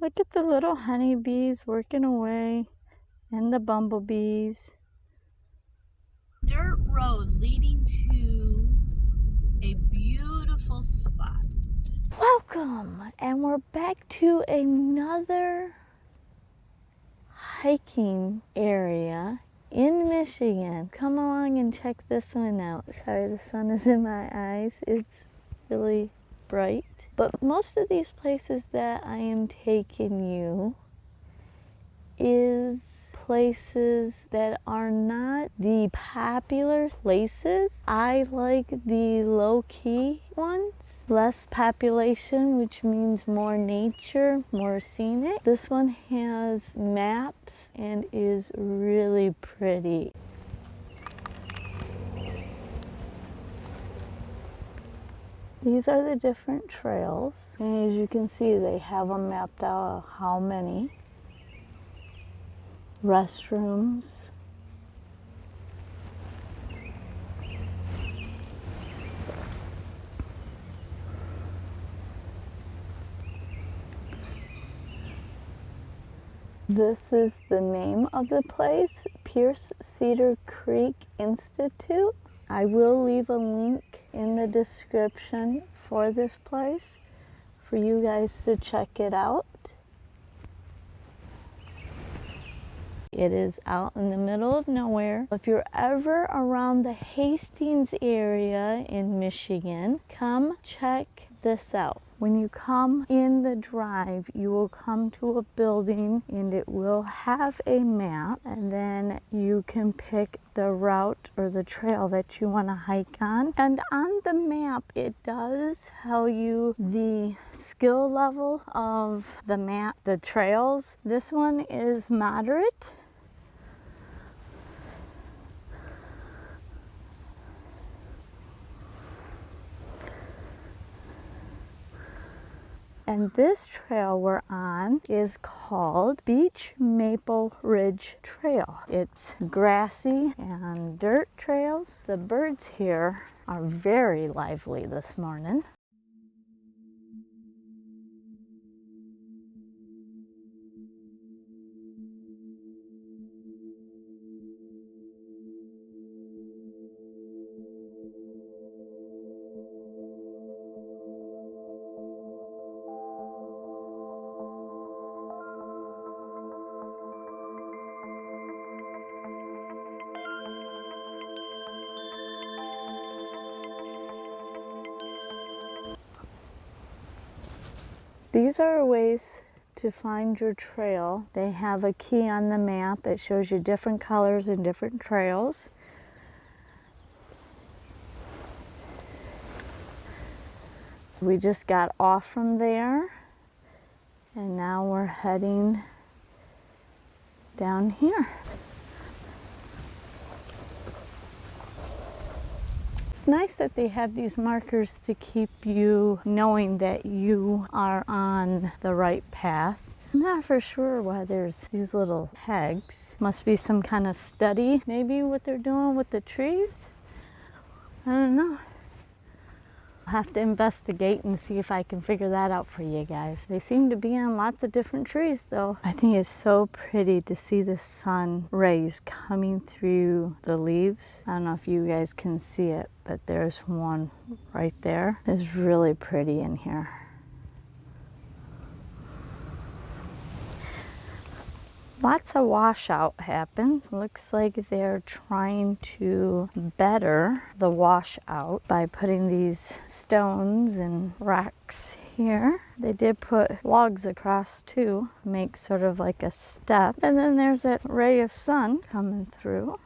Look at the little honeybees working away and the bumblebees. Dirt road leading to a beautiful spot. Welcome, and we're back to another hiking area in Michigan. Come along and check this one out. Sorry, the sun is in my eyes. It's really bright. But most of these places that I am taking you is places that are not the popular places. I like the low-key ones, less population, which means more nature, more scenic. This one has maps and is really pretty. These are the different trails, and as you can see, they have them mapped out how many. Restrooms. This is the name of the place, Pierce Cedar Creek Institute. I will leave a link in the description for this place for you guys to check it out. It is out in the middle of nowhere. If you're ever around the Hastings area in Michigan, come check this out. When you come in the drive, you will come to a building and it will have a map, and then you can pick the route or the trail that you want to hike on. And on the map, it does tell you the skill level of the map, the trails. This one is moderate. And this trail we're on is called Beech Maple Ridge Trail. It's grassy and dirt trails. The birds here are very lively this morning. These are ways to find your trail. They have a key on the map that shows you different colors and different trails. We just got off from there and now we're heading down here. It's nice that they have these markers to keep you knowing that you are on the right path. I'm not for sure why there's these little pegs. Must be some kind of study, maybe what they're doing with the trees. I don't know. I'll have to investigate and see if I can figure that out for you guys. They seem to be on lots of different trees though. I think it's so pretty to see the sun rays coming through the leaves. I don't know if you guys can see it, but there's one right there. It's really pretty in here. Lots of washout happens. Looks like they're trying to better the washout by putting these stones and rocks here. They did put logs across too, make sort of like a step. And then there's that ray of sun coming through.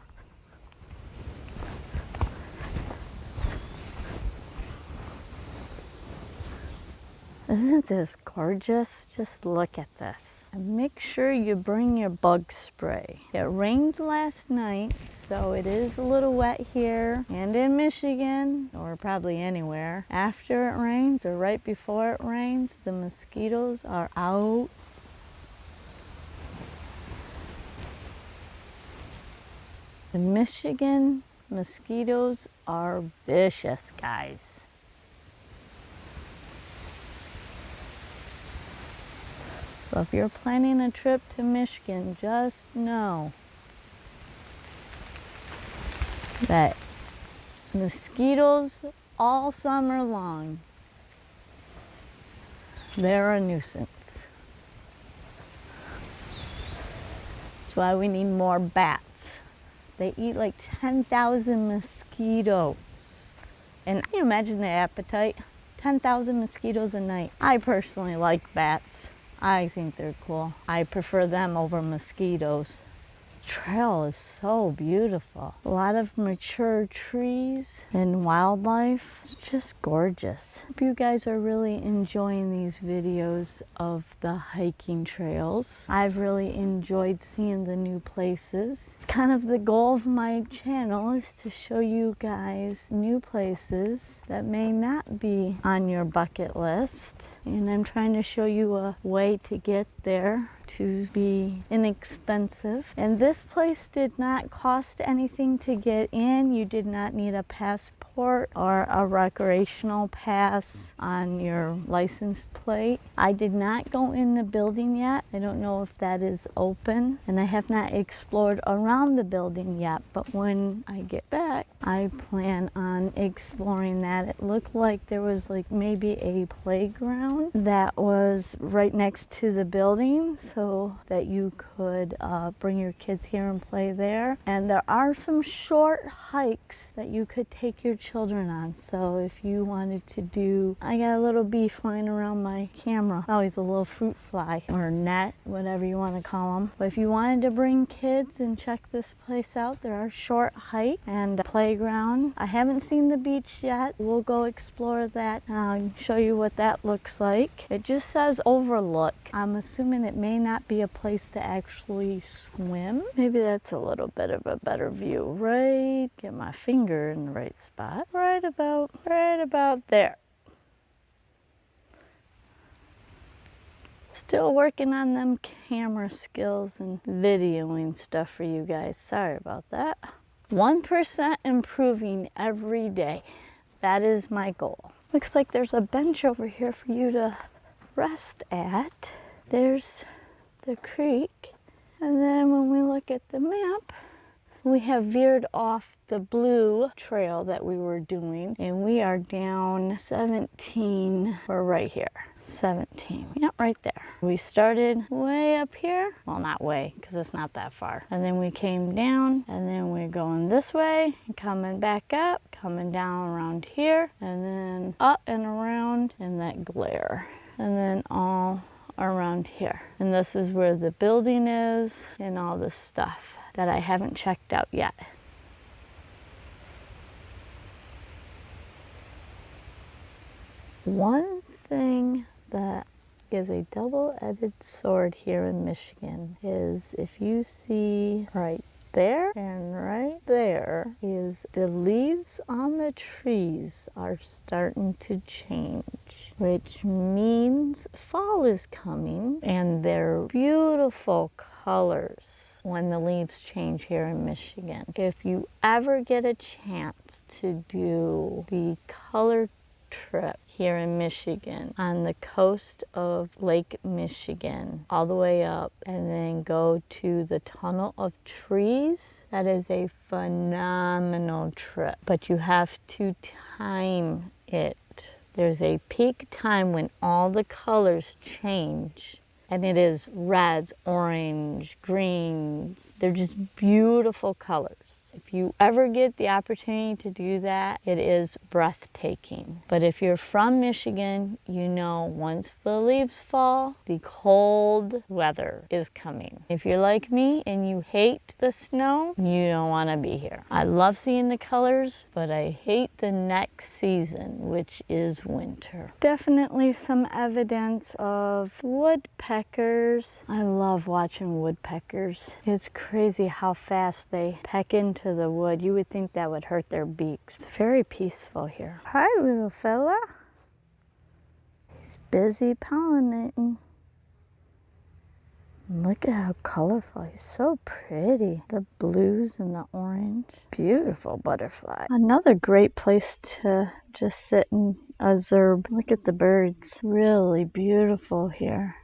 Isn't this gorgeous? Just look at this. And make sure you bring your bug spray. It rained last night, so it is a little wet here and in Michigan, or probably anywhere. After it rains or right before it rains, the mosquitoes are out. In Michigan, mosquitoes are vicious, guys. So if you're planning a trip to Michigan, just know that mosquitoes all summer long, they're a nuisance. That's why we need more bats. They eat like 10,000 mosquitoes. And can you imagine the appetite? 10,000 mosquitoes a night. I personally like bats. I think they're cool. I prefer them over mosquitoes. The trail is so beautiful. A lot of mature trees and wildlife. It's just gorgeous. Hope you guys are really enjoying these videos of the hiking trails. I've really enjoyed seeing the new places. It's kind of the goal of my channel is to show you guys new places that may not be on your bucket list. And I'm trying to show you a way to get there to be inexpensive. And this place did not cost anything to get in. You did not need a passport or a recreational pass on your license plate. I did not go in the building yet. I don't know if that is open, and I have not explored around the building yet, but when I get back, I plan on exploring that. It looked like there was like maybe a playground that was right next to the building, so that you could bring your kids here and play there. And there are some short hikes that you could take your children on. So if you wanted to do, I got a little bee flying around my camera. Oh, he's a little fruit fly or net, whatever you want to call them. But if you wanted to bring kids and check this place out, there are short hike and a playground. I haven't seen the beach yet. We'll go explore that and show you what that looks like. It just says overlook. I'm assuming it may not be a place to actually swim. Maybe that's a little bit of a better view. Right, get my finger in the right spot. Right about there. Still working on them camera skills and videoing stuff for you guys. Sorry about that. 1% improving every day. That is my goal. Looks like there's a bench over here for you to rest at. There's the creek. And then when we look at the map, we have veered off the blue trail that we were doing, and we are down 17. We're right here. 17. Yep, right there. We started way up here. Well, not way, because it's not that far. And then we came down, and then we're going this way, and coming back up, coming down around here, and then up and around in that glare. And then all around here. And this is where the building is and all this stuff that I haven't checked out yet. One thing that is a double-edged sword here in Michigan is if you see right there and right there is the leaves on the trees are starting to change, which means fall is coming, and they're beautiful colors when the leaves change here in Michigan. If you ever get a chance to do the color trip here in Michigan on the coast of Lake Michigan all the way up and then go to the tunnel of trees, that is a phenomenal trip, but you have to time it. There's a peak time when all the colors change, and it is reds, orange, greens. They're just beautiful colors. If you ever get the opportunity to do that, it is breathtaking. But if you're from Michigan, you know once the leaves fall, the cold weather is coming. If you're like me and you hate the snow, you don't want to be here. I love seeing the colors, but I hate the next season, which is winter. Definitely some evidence of woodpeckers. I love watching woodpeckers. It's crazy how fast they peck into the wood. You would think that would hurt their beaks. It's very peaceful here. Hi, little fella. He's busy pollinating. Look at how colorful. He's so pretty. The blues and the orange. Beautiful butterfly. Another great place to just sit and observe. Look at the birds. Really beautiful here.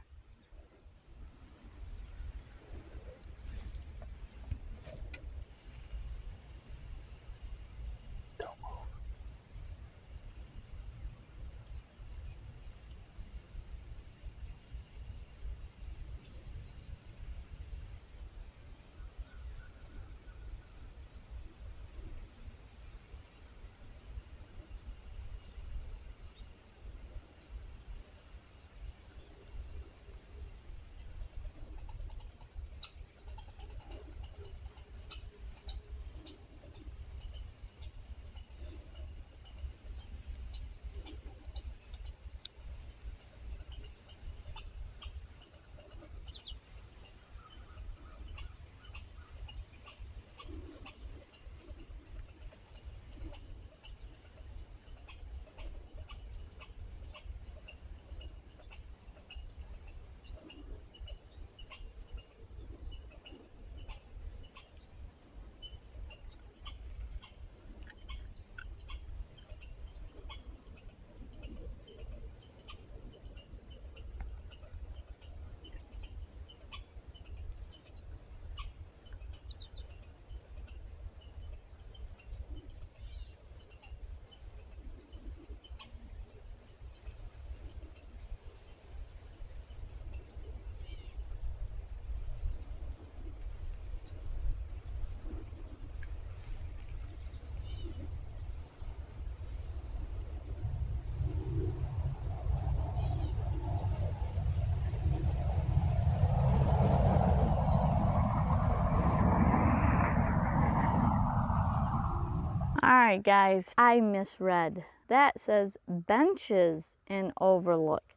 right, guys, I misread. That says benches in overlook,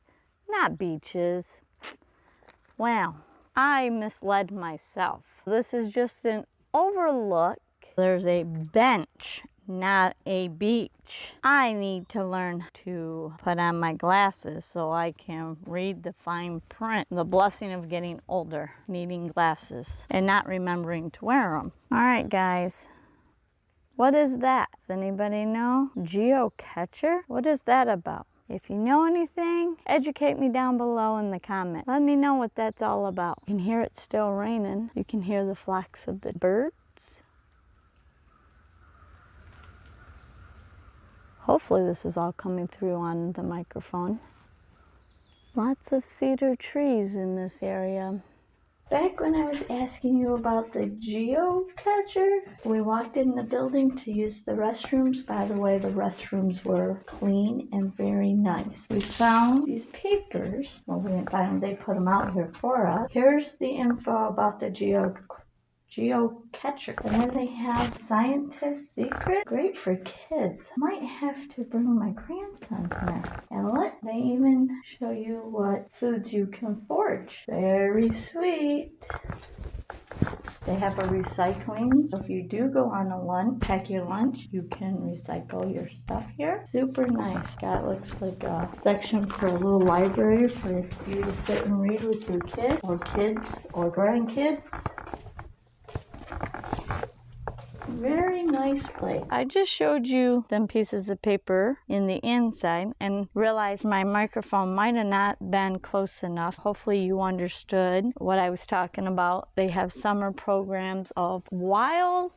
not beaches. Wow, I misled myself. This is just an overlook. There's a bench, not a beach. I need to learn to put on my glasses so I can read the fine print. The blessing of getting older, needing glasses and not remembering to wear them. All right, guys. What is that? Does anybody know? Geocatcher? What is that about? If you know anything, educate me down below in the comment. Let me know what that's all about. You can hear it still raining. You can hear the flocks of the birds. Hopefully this is all coming through on the microphone. Lots of cedar trees in this area. Back when I was asking you about the geocatcher, we walked in the building to use the restrooms. By the way, the restrooms were clean and very nice. We found these papers. Well, we didn't find them, they put them out here for us. Here's the info about the geocatcher. And then they have scientist secret. Great for kids. Might have to bring my grandson here. And look, they even show you what foods you can forage. Very sweet. They have a recycling. So if you do go on a lunch, pack your lunch, you can recycle your stuff here. Super nice. Got looks like a section for a little library for you to sit and read with your kids or grandkids. Very nice place. I just showed you them pieces of paper in the inside and realized my microphone might have not been close enough. Hopefully you understood what I was talking about. They have summer programs of wildflower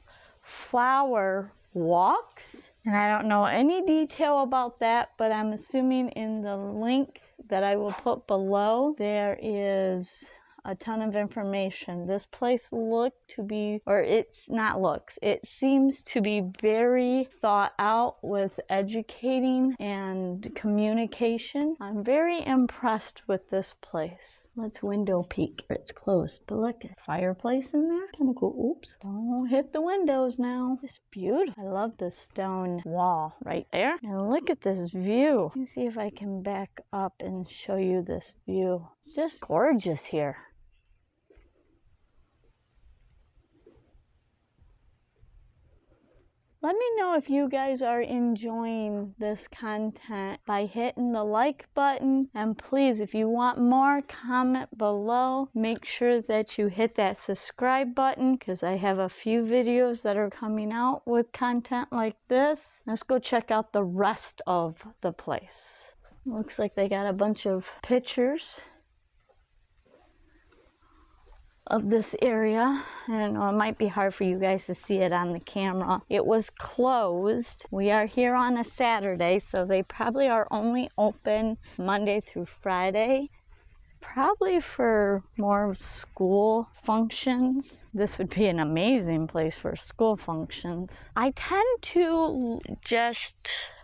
walks. And I don't know any detail about that, but I'm assuming in the link that I will put below, there is a ton of information. This place looked to be, or it's not looks, it seems to be very thought out with educating and communication. I'm very impressed with this place. Let's window peek. It's closed, but look at the fireplace in there. Kind of cool. Oops, don't hit the windows now. It's beautiful. I love the stone wall right there. And look at this view. Let me see if I can back up and show you this view. Just gorgeous here. Let me know if you guys are enjoying this content by hitting the like button. And please, if you want more, comment below. Make sure that you hit that subscribe button because I have a few videos that are coming out with content like this. Let's go check out the rest of the place. Looks like they got a bunch of pictures of this area. I know it might be hard for you guys to see it on the camera. It was closed. We are here on a Saturday, so they probably are only open Monday through Friday. Probably for more school functions. This would be an amazing place for school functions. I tend to just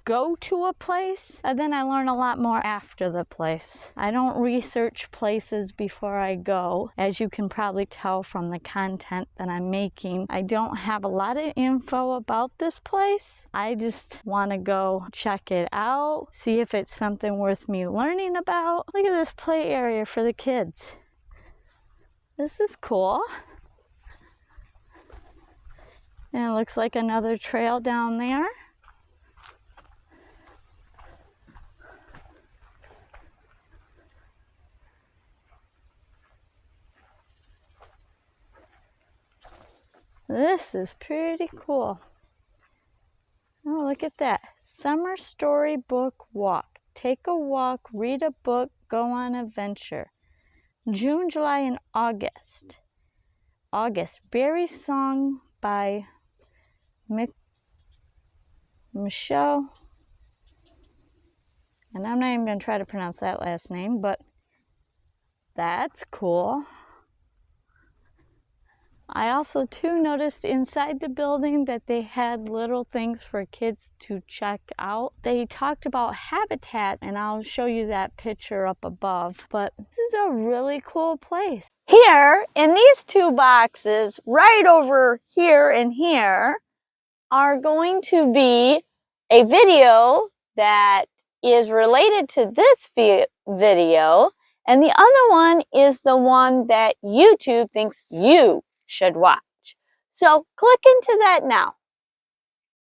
go to a place and then I learn a lot more after the place. I don't research places before I go. As you can probably tell from the content that I'm making, I don't have a lot of info about this place. I just want to go check it out, see if it's something worth me learning about. Look at this play area for the kids. This is cool. And it looks like another trail down there. This is pretty cool. Oh, look at that. Summer storybook walk. Take a walk, read a book, go on an adventure. June, July, and August. Berry song by Michelle. And I'm not even going to try to pronounce that last name, but that's cool. I also too noticed inside the building that they had little things for kids to check out. They talked about habitat, and I'll show you that picture up above, but this is a really cool place. Here in these two boxes, right over here and here, are going to be a video that is related to this video, and the other one is the one that YouTube thinks you should watch. So click into that now.